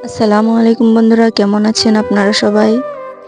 আসসালামু আলাইকুম বন্ধুরা, কেমন আছেন আপনারা সবাই?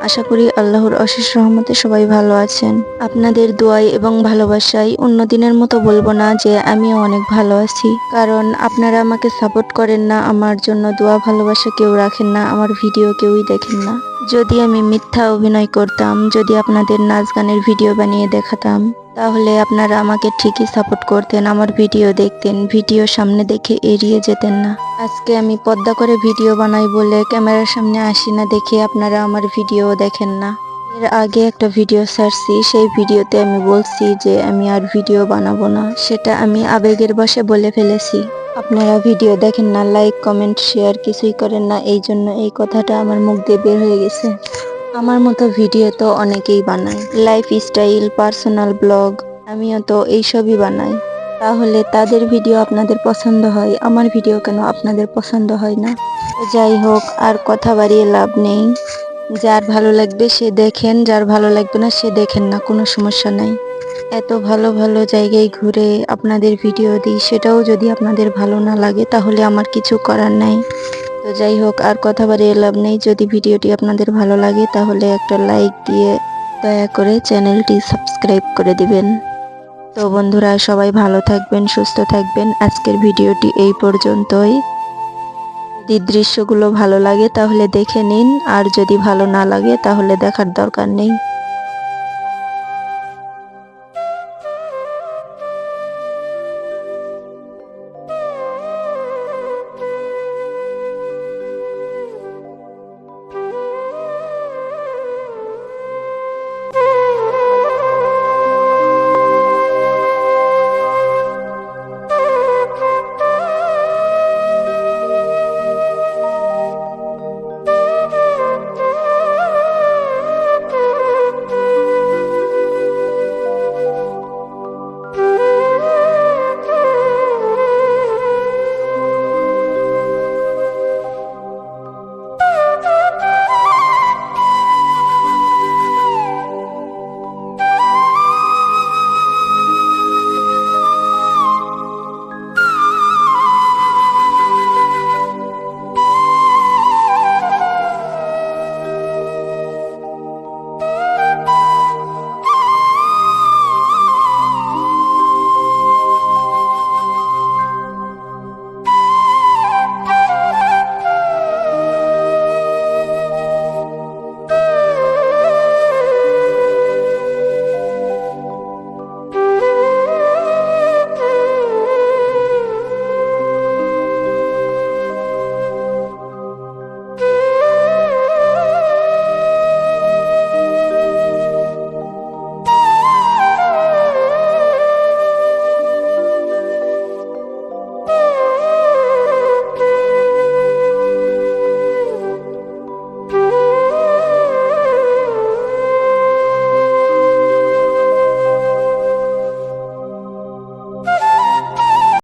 আশা করি আল্লাহর অশেষ রহমতে সবাই ভালো আছেন। আপনাদের দোয়ায় এবং ভালোবাসায় অন্যদিনের মতো বলবো না যে আমিও অনেক ভালো আছি, কারণ আপনারা আমাকে সাপোর্ট করেন না, আমার জন্য দোয়া ভালোবাসা কেউ রাখেন না, আমার ভিডিও কেউই দেখেন না। যদি আমি মিথ্যা অভিনয় করতাম, যদি আপনাদের নাচ গানের ভিডিও বানিয়ে দেখাতাম, তাহলে আপনারা আমাকে ঠিকই সাপোর্ট করতেন, আমার ভিডিও দেখতেন, ভিডিও সামনে দেখে এড়িয়ে যেতেন না। আজকে আমি পর্দা করে ভিডিও বানাই বলে ক্যামেরার সামনে আসি না দেখে আপনারা আমার ভিডিও দেখেন না। এর আগে একটা ভিডিও ছাড়ছি, সেই ভিডিওতে আমি বলছি যে আমি আর ভিডিও বানাবো না, সেটা আমি আবেগের বশে বলে ফেলেছি। আপনারা ভিডিও দেখেন না, লাইক কমেন্ট শেয়ার কিছুই করেন না, এই জন্য এই কথাটা আমার মুখ দিয়ে বের হয়ে গেছে। আমার মতো ভিডিও তো অনেকেই বানায়, লাইফ স্টাইল, পার্সোনাল ব্লগ, আমিও তো এইসবই বানাই। তাহলে তাদের ভিডিও আপনাদের পছন্দ হয়, আমার ভিডিও কেন আপনাদের পছন্দ হয় না? তো যাই হোক, আর কথা বাড়িয়ে লাভ নেই। যার ভালো লাগবে সে দেখেন, যার ভালো লাগবে না সে দেখেন না, কোনো সমস্যা নাই। এত ভালো ভালো জায়গায় ঘুরে আপনাদের ভিডিও দিই, সেটাও যদি আপনাদের ভালো না লাগে তাহলে আমার কিছু করার নাই। তো যাই হোক, আর কথা বাড়িয়ে লাভ নেই। যদি ভিডিওটি আপনাদের ভালো লাগে তাহলে একটা লাইক দিয়ে দয়া করে চ্যানেলটি সাবস্ক্রাইব করে দিবেন। তো বন্ধুরা, সবাই ভালো থাকবেন, সুস্থ থাকবেন। আজকের ভিডিওটি এই পর্যন্তই। যদি দৃশ্যগুলো ভালো লাগে তাহলে দেখে নিন, আর যদি ভালো না লাগে তাহলে দেখার দরকার নেই।